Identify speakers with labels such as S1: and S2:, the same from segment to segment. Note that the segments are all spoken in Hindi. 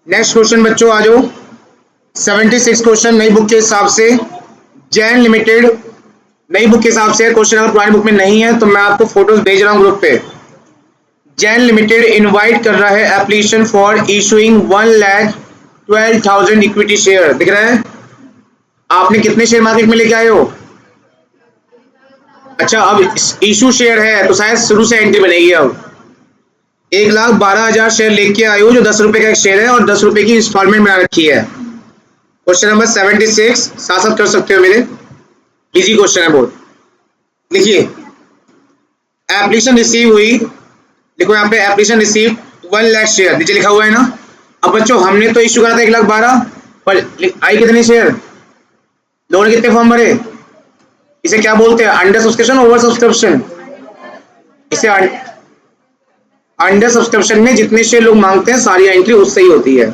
S1: नेक्स्ट क्वेश्चन बच्चों आ जाओ। 76 क्वेश्चन नई बुक के हिसाब से, जैन लिमिटेड नई बुक के हिसाब से क्वेश्चन। अगर पुरानी बुक में नहीं है तो मैं आपको फोटोज भेज रहा हूँ ग्रुप पे। जैन लिमिटेड इनवाइट कर रहा है application for issuing 1,12,000 equity share. दिख रहा है? आपने कितने शेयर मार्केट में लेके आए हो? अच्छा, अब इशू शेयर है तो शायद शुरू से एंट्री बनेगी। अब 1,12,000 शेयर लेके आए हो, जो 10 रुपए का एक शेयर है और 10 रुपए की इंस्टॉलमेंट बना रखी है। क्वेश्चन नंबर 76 साथ साथ कर सकते हो मेरे, इजी क्वेश्चन है बहुत। लिखिए, एप्लीकेशन रिसीव हुई, देखो यहाँ पे एप्लीकेशन रिसीव 1 लाख शेयर नीचे लिखा हुआ है ना। अब बच्चों हमने तो इशू करा था 1,12,000 पर आई कितनी शेयर? लोगों ने कितने फॉर्म भरे? इसे क्या बोलते हैं? Under subscription, over subscription. इसे अंडर सब्सक्रिप्शन में जितने शेयर लोग मांगते हैं सारी एंट्री उससे ही होती है।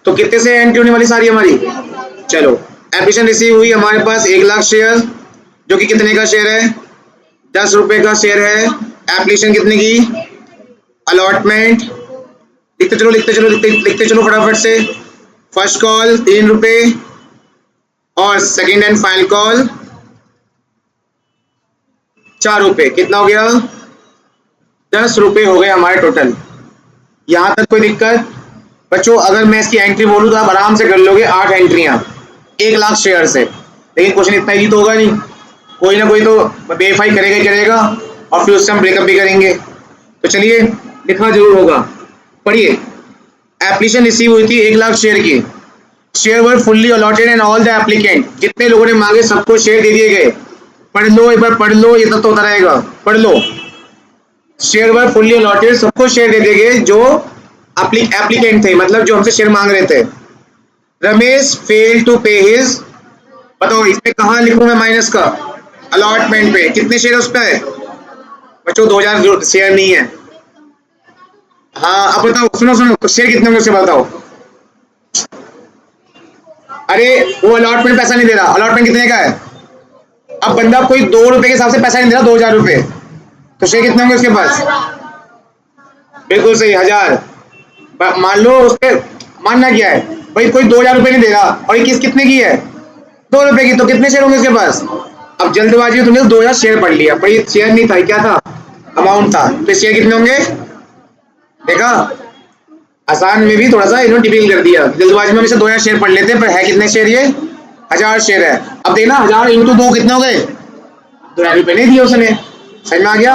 S1: तो कितने से एंट्री होने वाली सारी हमारी? चलो, एप्लीकेशन रिसीव हुई हमारे पास 1 लाख शेयर, जो कि कितने का शेयर है? 10 रुपए का शेयर है। एप्लीकेशन कितने की? अलॉटमेंट लिखते चलो लिखते चलो फटाफट से। फर्स्ट कॉल 3 रुपए और सेकेंड एंड फाइनल कॉल 4 रुपए। कितना हो गया? 10 रुपए हो गए हमारे टोटल। यहां तक कोई दिक्कत? बच्चों अगर मैं इसकी एंट्री बोलूं तो आप आराम से कर लोगे 8 एंट्रियां 1 लाख शेयर से। लेकिन क्वेश्चन इतना ही तो होगा नहीं, कोई ना कोई तो वेरीफाई करेगा ही करेगा और फिर उससे हम ब्रेकअप भी करेंगे। तो चलिए, लिखना जरूर होगा। पढ़िए, एप्लीकेशन रिसीव हुई थी 1 लाख शेयर की। Share were fully allotted and all the applicant, जितने लोगों ने मांगे सबको शेयर दे दिए गए। पढ़ लो, एक बार पढ़ लो, ये तब तो होता रहेगा। पढ़ लो, शेयर वर फुल्ली अलॉटेड, सबको शेयर दे दिए गए जो एप्लीकेंट थे, मतलब जो हमसे शेयर मांग रहे थे। रमेश फेल टू पे हिज, बताओ इसमें कहाँ लिखूं मैं माइनस का? अलॉटमेंट पे। कितने शेयर उस पे? बच्चों 2,000 शेयर नहीं है। हाँ अब बताओ, सुनो तो शेयर कितने होंगे उससे बताओ। अरे वो अलॉटमेंट पैसा नहीं दे रहा, अलॉटमेंट कितने का है? अब बंदा कोई 2 रुपए के हिसाब से पैसा नहीं दे रहा, 2,000 रुपए, तो शेयर कितने होंगे उसके पास? बिल्कुल सही, 1,000। मान लो उसके, मानना क्या है भाई, कोई 2,000 रुपए नहीं दे रहा और ये कितने की है? 2 रुपए की, तो कितने शेयर होंगे उसके पास? अब जल्दबाजी में तुमने 2,000 शेयर पढ़ लिया, पर ये शेयर नहीं था, क्या था? अमाउंट था। तो शेयर कितने होंगे? देखा, आसान में भी थोड़ा सा इन्होंने टिपिकल कर दिया। जल्दबाजी में हमेशा 2,000 शेयर पढ़ लेते हैं, पर है कितने शेयर? ये 1,000 शेयर है। अब देखना 1,000 इंटू 2 कितने हो गए? 2,000 रुपए नहीं दिए उसने। समझ में आ गया?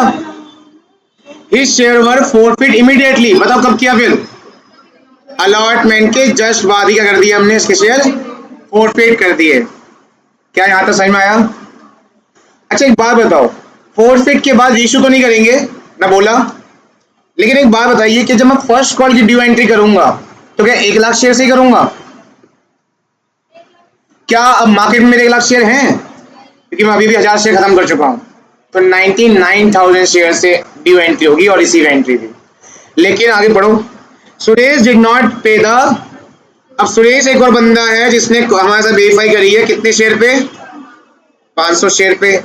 S1: हिज शेयर वर फॉरफिट इमीडिएटली, बताओ कब किया? फिर अलॉटमेंट के जस्ट बाद ही क्या कर दिया हमने? इसके शेयर फॉरफिट कर दिए। क्या यहां तक समझ में आया? अच्छा एक बात बताओ, फॉरफिट के बाद इशू तो नहीं करेंगे मैं बोला, लेकिन एक बात बताइए कि जब मैं फर्स्ट कॉल की ड्यू एंट्री करूंगा तो क्या 1 लाख शेयर से ही करूंगा? क्या अब मार्केट में मेरे 1 लाख शेयर हैं? क्योंकि मैं अभी भी 1,000 शेयर खत्म कर चुका हूं, तो 99,000 शेयर से ड्यू एंट्री होगी और रिसीव एंट्री भी। लेकिन आगे बढ़ो, सुरेश डिड नॉट पे द, अब सुरेश एक और बंदा है जिसने हमारे साथ वेरीफाई करी है, कितने शेयर पे? 500 शेयर पे।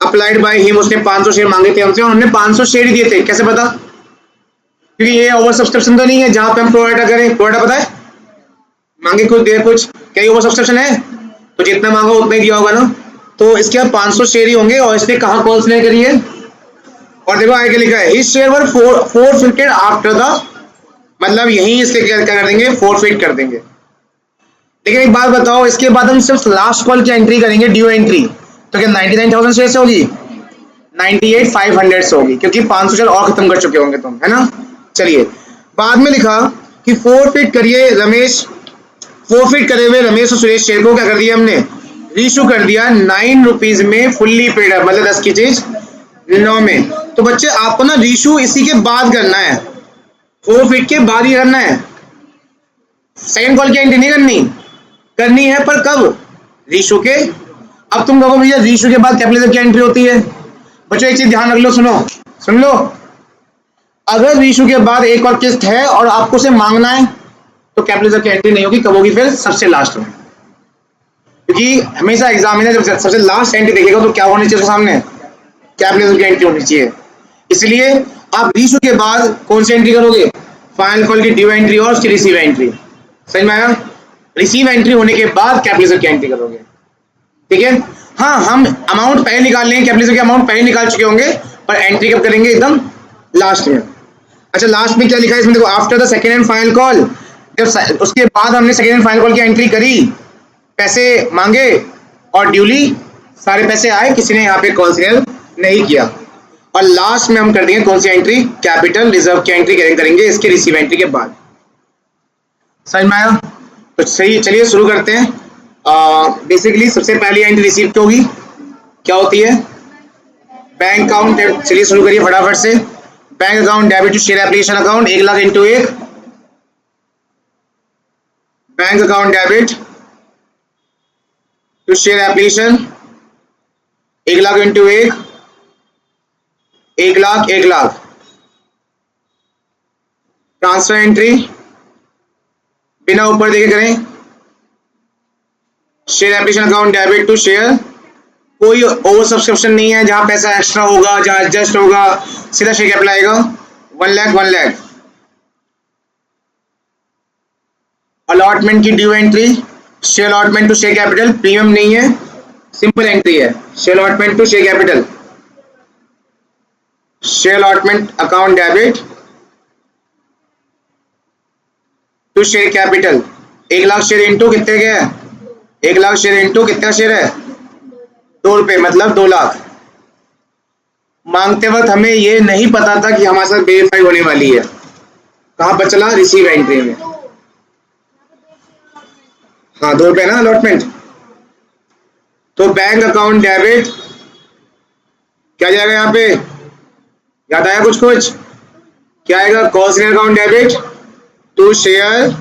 S1: अप्लाइड बाय हिम, उसने 500 शेयर मांगे थे हमसे और हमने 500 शेयर ही दिए थे। कैसे पता? क्योंकि ये ओवर सब्सक्रिप्शन तो नहीं है जहां पे हम प्रोवाइडर करें। प्रोवाइडर पता है मांगे कुछ दे कुछ, क्या ये ओवर सब्सक्रिप्शन है? तो जितना मांगा उतना ही दिया होगा ना। तो इसके बाद 500 शेयर ही होंगे और इसने कहा कॉल्स नहीं करी है। और देखो आगे लिखा है his share were forfeited after the, मतलब यही इसके क्या कर देंगे? फॉरफिट कर देंगे। लेकिन एक बात बताओ, इसके बाद हम सिर्फ लास्ट कॉल की एंट्री करेंगे, ड्यू एंट्री, तो क्या 99,000 शेयर से होगी? 98,500 से होगी, क्योंकि 500 शेयर और खत्म कर चुके होंगे तुम, है ना। चलिए, बाद में लिखा कि फॉरफिट करिए रमेश, फॉरफिट करे हुए रमेश और सुरेश शेयर को क्या कर दिया हमने? रीशू कर दिया 9 रुपीज में, फुल्ली पेड अप, मतलब 10 की चीज 9 में। तो बच्चे आपको ना रीशू इसी के बाद करना है, फॉरफिट के बाद ही करना है। सेकंड कॉल की एंट्री नहीं करनी है, पर कब? रीशू के। अब तुम कहोगे भैया रीशू के बाद कैपिटल की एंट्री होती है। बच्चों एक चीज ध्यान रख लो, सुन लो, अगर रीशू के बाद एक और किस्त है और आपको उसे मांगना है तो कैपिटल की एंट्री नहीं होगी। कब होगी? फिर सबसे लास्ट में, क्योंकि हमेशा एग्जामिनर जब सबसे लास्ट एंट्री देखेगा तो क्या होनी चाहिए सामने? कैपिटल की एंट्री होनी चाहिए। इसलिए आप रीशू के बाद कौन सी एंट्री करोगे? फाइनल कॉल की ड्यू एंट्री और उसकी रिसीव एंट्री। समझ में आया? रिसीव एंट्री होने के बाद कैपिटल की एंट्री करोगे, ठीक है। हाँ, हम अमाउंट पहले निकाल लेंगे, कैपिटल के अमाउंट पहले निकाल चुके होंगे, पर एंट्री कब करेंगे? एकदम लास्ट में। अच्छा, लास्ट में क्या लिखा है इसमें देखो, after the second and final call, जब उसके बाद हमने सेकेंड एंड फाइनल कॉल की एंट्री करी, पैसे मांगे और ड्यूली सारे पैसे आए, किसी ने यहाँ पे कंसीडर नहीं किया, और लास्ट में हम कर देंगे कौन सी एंट्री? कैपिटल रिजर्व की एंट्री करेंगे इसके रिसीव एंट्री के बाद। समझ में आया? तो सही, चलिए शुरू करते हैं। बेसिकली सबसे पहली एंट्री रिसीव की होगी, क्या होती है? Bank account. चलिए शुरू करिए फटाफट से। Bank account debit to share application account 1 lakh into 1। Bank account debit to share application 1 lakh into 1, 1 lakh 1 lakh. Transfer entry बिना ऊपर देखे करें। Share application account debit to share, कोई ओवर सब्सक्रिप्शन नहीं है जहां पैसा एक्स्ट्रा होगा, जहां एडजस्ट होगा, सीधा शेयर कैपिटल आएगा 1 लाख 1 लाख। अलॉटमेंट की due entry, share allotment to share capital, premium नहीं है, सिंपल एंट्री है। Share allotment to share capital, share allotment account debit to share capital. 1 lakh share into कितने के है? 1 लाख शेयर इंटू कितना शेयर है? 2 रुपए, मतलब 2 लाख। मांगते वक्त हमें ये नहीं पता था कि हमारे साथ वेरीफाई होने वाली है। कहां पर चला? रिसीव एंट्री में। हाँ, 2 रुपए ना अलॉटमेंट। तो बैंक अकाउंट डेबिट क्या जाएगा यहाँ पे? याद आया कुछ कुछ? क्या आएगा? Cost account debit to share.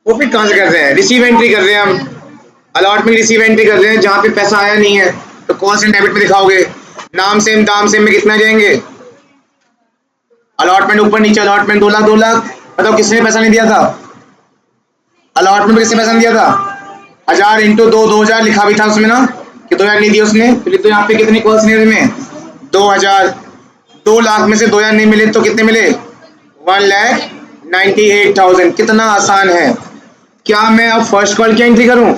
S1: वो फिर कहां से कर रहे हैं? रिसीव एंट्री कर रहे हैं हम, अलॉटमेंट रिसीव एंट्री कर रहे हैं जहां पे पैसा आया नहीं है, तो कॉस्ट एंड डेबिट में दिखाओगे। नाम सेम दाम सेम में कितना जाएंगे? अलॉटमेंट ऊपर नीचे, अलॉटमेंट 2 लाख 2 लाख। बताओ किसने पैसा नहीं दिया था? अलॉटमेंट में किसने पैसा नहीं दिया था? 1000 इंटू 2, 2000 लिखा भी था उसमें ना, कि 2000 नहीं दिया उसने। तो यहाँ पे कितनी कॉस्ट में? 2000। 2 लाख में से 2000 नहीं मिले तो कितने मिले? 1,98,000। कितना आसान है। क्या मैं अब फर्स्ट कॉल की एंट्री करूं?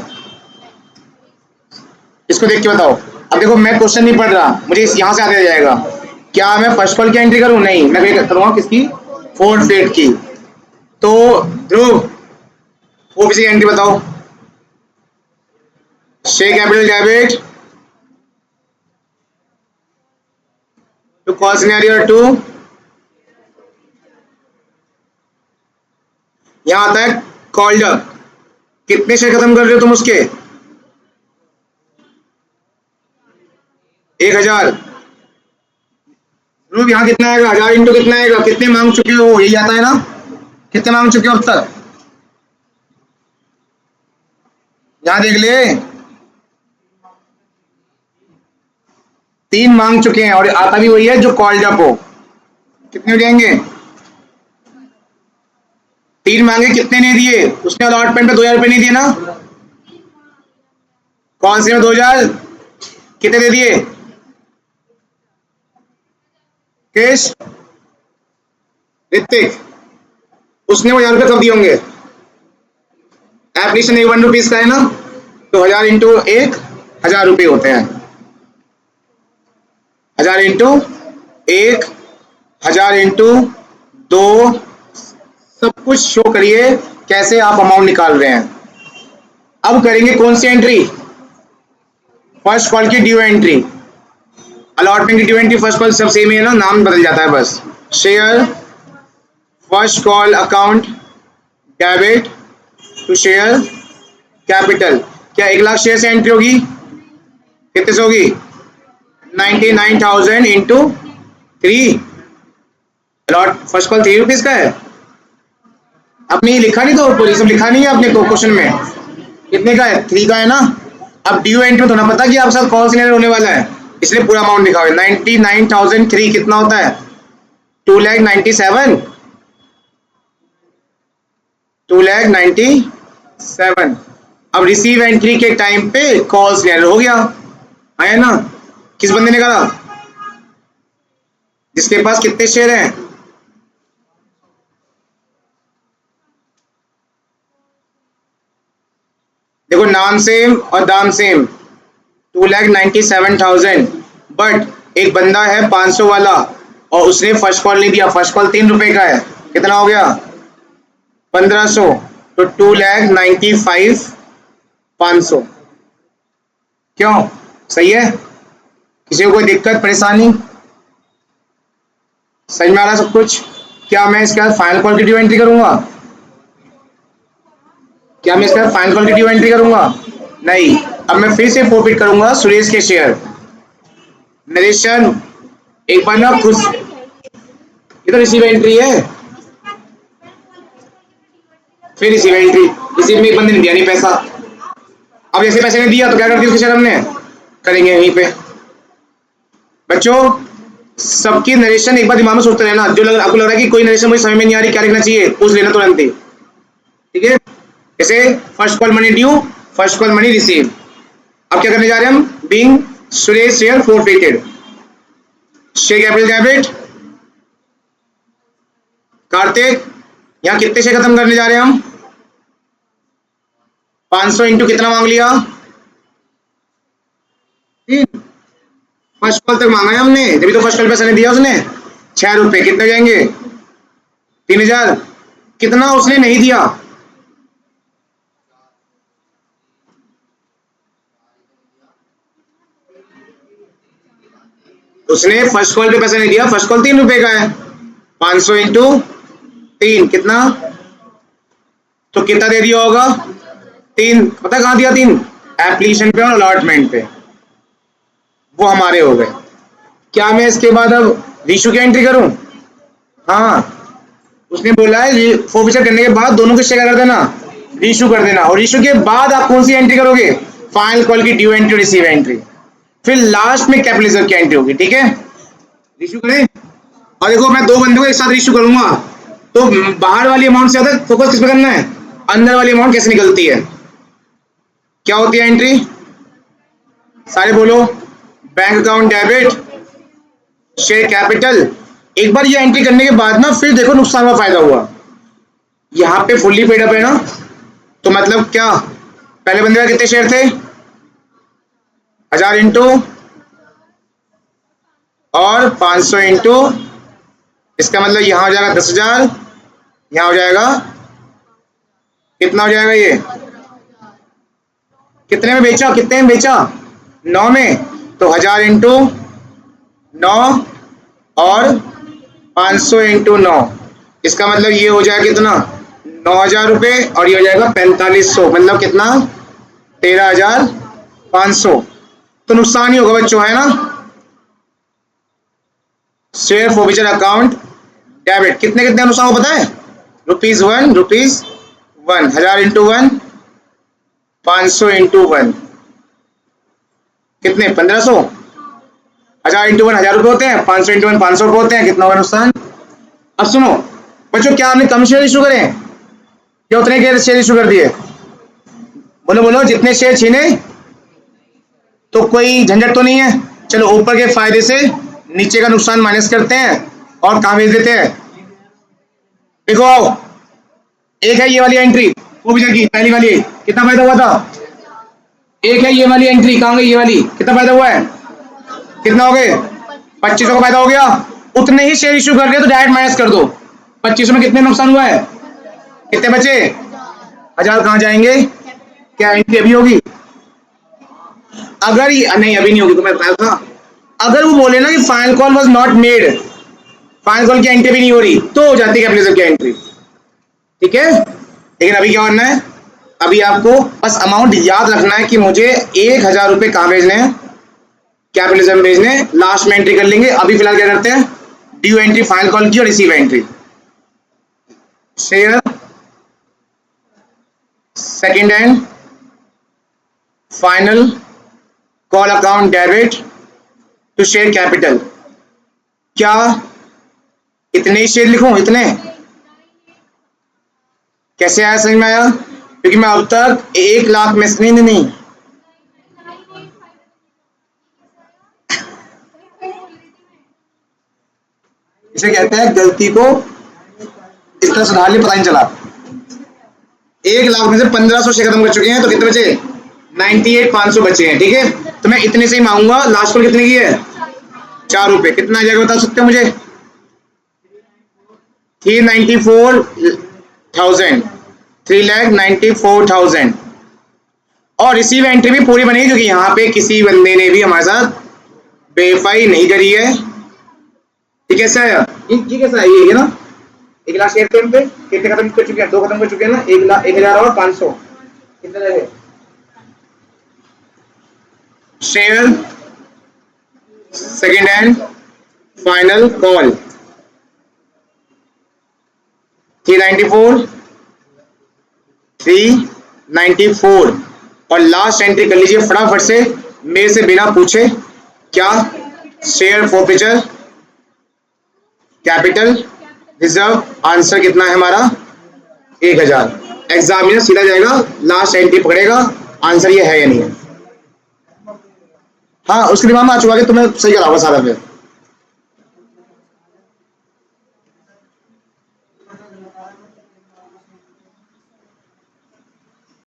S1: इसको देख के बताओ। अब देखो, मैं क्वेश्चन नहीं पढ़ रहा, मुझे यहां से आगे जाएगा। क्या मैं फर्स्ट कॉल की एंट्री करूं? नहीं, मैं करूंगा किसकी? फोर्थ डेट की। तो ध्रुव, ओबीसी एंट्री बताओ। Share capital debit to call scenario 2। यहां आता है कॉल्ड अप। कितने शेयर खत्म कर रहे हो तुम उसके? 1000। रूप यहाँ कितना आएगा? 1000 इंटू कितना आएगा? कितने मांग चुके हो? यही आता है ना? कितने मांग चुके हो अब तक? यहां देख ले, 3 मांग चुके हैं और आता भी वही है जो कॉल्ड अप हो। कितने हो जाएंगे? 3 मांगे, कितने नहीं दिए? उसने अलॉटमेंट पे 2000 रुपए नहीं दिए ना? कौन से में 2000? कितने दे दिए? केश, ऋतिक, उसने वो 1000 रुपए कब दिए होंगे? एप्लीकेशन 1 रुपीज का है ना, तो 1000 इंटू 1 1000 रुपये होते हैं। 1000 इंटू 1, 1000 इंटू 2, सब कुछ शो करिए कैसे आप अमाउंट निकाल रहे हैं। अब करेंगे कौन सी एंट्री? फर्स्ट कॉल की ड्यू एंट्री। अलॉटमेंट की ड्यू एंट्री, फर्स्ट कॉल सब सेम ही है ना, नाम बदल जाता है बस। Share first call account debit to share capital. क्या 1 लाख शेयर से एंट्री होगी? कितने से होगी? 99,000 into 3। Allot first call 3 rupees का है। आपने लिखा नहीं, तो सब लिखा नहीं है आपने क्वेश्चन में। कितने का है? 3 का है ना। अब ड्यू एंट्री में थोड़ा पता कि आपके साथ कौन सी होने वाला है, इसलिए पूरा अमाउंट लिखा हुआ है। 99,003 कितना होता है? 2,97,000। 2,97,000। अब रिसीव एंट्री के टाइम पे कॉल्स एरर हो गया, है ना? किस बंदे ने कहा? जिसके पास कितने शेयर हैं? देखो नाम सेम और दाम सेम, 2,97,000, बट एक बंदा है 500 वाला और उसने फर्स्ट कॉल नहीं दिया, फर्स्ट कॉल 3 रुपए का है, कितना हो गया 1500, तो 2,95,500। क्यों सही है? किसी को कोई दिक्कत परेशानी? समझ में आ रहा सब कुछ? क्या मैं इसके बाद फाइनल कॉल की ड्यू एंट्री करूंगा? क्या मैं इसके बाद फाइनल कॉल की ड्यू एंट्री करूंगा? नहीं। अब मैं फिर से फोरफिट करूंगा सुरेश के शेयर। नरेशन एक बार ना खुद, ये तो रिसीव एंट्री है, फिर रिसीव एंट्री, रिसीव में एक बंदे ने दिया नहीं पैसा। अब जैसे पैसे ने दिया तो क्या करती है उसके शेयर हमने करेंगे यहीं पे। बच्चों सबकी नरेशन एक बार दिमाग में सोचते रहना, जो आपको लग रहा है कि कोई नरेशन मुझे समझ में नहीं आ रही, क्या लिखना चाहिए पूछ लेना तुरंत ही, ठीक है? जैसे first call money due, first call money receive. अब क्या करने जा रहे हैं हम? Being Suresh share forfeited, share capital debit. Kartik यहां कितने शेयर खत्म करने जा रहे हैं हम? 500 इंटू कितना मांग लिया? 3। फर्स्ट कॉल तक मांगा है हमने, जब तो फर्स्ट कॉल पैसा नहीं दिया उसने। 6 रुपए कितने जाएंगे? 3,000। कितना उसने नहीं दिया? उसने फर्स्ट कॉल पे पैसा नहीं दिया, फर्स्ट कॉल 3 रुपए का है। 500 इंटू 3 कितना? तो कितना दे दिया होगा? 3। पता कहां दिया 3? एप्लीकेशन पे और अलॉटमेंट पे, वो हमारे हो गए। क्या मैं इसके बाद अब रीशू की एंट्री करूं? हाँ, उसने बोला है फोरफिचर करने के बाद दोनों के शेयर कर देना, रीशू कर देना, और रीशू के बाद आप कौन सी एंट्री करोगे? फाइनल कॉल की ड्यू एंट्री, रिसीव एंट्री, फिर लास्ट में कैपिटलिज्म की एंट्री होगी, ठीक है? रीशू करें। और देखो मैं 2 बंदों को एक साथ रीशू करूंगा, तो बाहर वाली अमाउंट से ज्यादा फोकस किस पे करना है? अंदर वाली अमाउंट कैसे निकलती है, क्या होती है एंट्री? सारे बोलो। Bank account debit, share capital. एक बार ये एंट्री करने के बाद ना फिर देखो नुकसान का फायदा हुआ। यहाँ पे फुल्ली पेड अप है ना, तो मतलब क्या पहले बंदे का कितने शेयर थे? 1000 इंटू और 500 इंटू, इसका मतलब यहां हो जाएगा 10,000, यहां हो जाएगा कितना हो जाएगा? ये कितने में बेचा? कितने में बेचा? 9 में। तो 1000 इंटू 9 और 500 इंटू 9, इसका मतलब ये हो जाएगा कितना? 9,000 रुपए, और ये हो जाएगा 4500, मतलब कितना? 13,500। तो नुकसान ही होगा बच्चों, है ना? शेयर फोरफिचर अकाउंट डेबिट कितने कितने नुकसान हो पता है? ₹1, ₹1, 1000 इंटू 1, 500 इंटू 1 कितने? 1500। 1000 इंटू 1 1000 रुपए होते हैं, 500 इंटू 1 500 रुपए होते हैं, कितना होगा नुकसान? अब सुनो बच्चों, क्या आपने कम शेयर इशू करे या उतने के शेयर इशू कर दिए? बोलो बोलो, जितने शेयर छीने तो कोई झंझट तो नहीं है? चलो ऊपर के फायदे से नीचे का नुकसान माइनस करते हैं और कहां भेज देते हैं। देखो आओ, एक है ये वाली एंट्री फोरफिचर की, पहली वाली कितना फायदा हुआ था? एक है ये वाली एंट्री, कहां गई ये वाली? कितना फायदा हुआ है? कितना हो गए? 2500 का फायदा हो गया। उतने ही शेयर इशू कर रहे हो तो डायरेक्ट माइनस कर दो। 2500 में कितने नुकसान हुआ है? कितने बचे? 1000 कहां जाएंगे? क्या एंट्री अभी होगी? अगर नहीं अभी नहीं होगी, तो मैं बताया था। अगर वो बोले ना कि final call was not made, final call की एंट्री भी नहीं हो रही, तो हो जाती है कैपिटलिज्म की एंट्री, ठीक है? लेकिन अभी क्या करना है? अभी आपको बस अमाउंट याद रखना है कि मुझे 1000 रुपए कहां भेजने हैं? कैपिटलिज्म भेजने। लास्ट में एंट्री कर लेंगे। अभी फिलहाल क्या करते हैं? ड्यू एंट्री फाइनल कॉल की और receive entry. Share second hand final call account debit to share capital. क्या इतने शेयर लिखूं? इतने कैसे आया? समझ में आया? क्योंकि मैं अब तक 1 लाख में से नहीं इसे कहते हैं गलती को इस तरह सुधार लिया, पता नहीं चला। 1 लाख में से 1500 शेयर खत्म कर चुके हैं, तो कितने बचे? 98,500 बचे हैं। ठीक है, तो मैं इतने से ही मांगूंगा। लास्ट कॉल कितने की है? 4 रुपए। कितना आ जाएगा बता सकते हो मुझे? 394,000, 3,94,000। और रिसीव एंट्री भी पूरी बनेगी, क्योंकि यहाँ पे किसी बंदे ने भी हमारे साथ वेरीफाई नहीं करी है। ये कैसा है? ये कैसा है? ये ना 1 लाख शेयर पे कितने खत्म कर चुके हैं? 2 खत्म कर चुके हैं ना। 1 लाख 1,000 और 500 कितने रहे? Share second hand final call 394, 394। और लास्ट एंट्री कर लीजिए फटाफट से मेरे से बिना पूछे। क्या? Share forfeiture capital reserve. Answer कितना है हमारा? 1,000। एग्जामिनर सीधा जाएगा, लास्ट एंट्री पकड़ेगा, आंसर ये है या नहीं है। हाँ, उसके दिमाग में आ चुका कि तुम्हें सही करा होगा सारा। फिर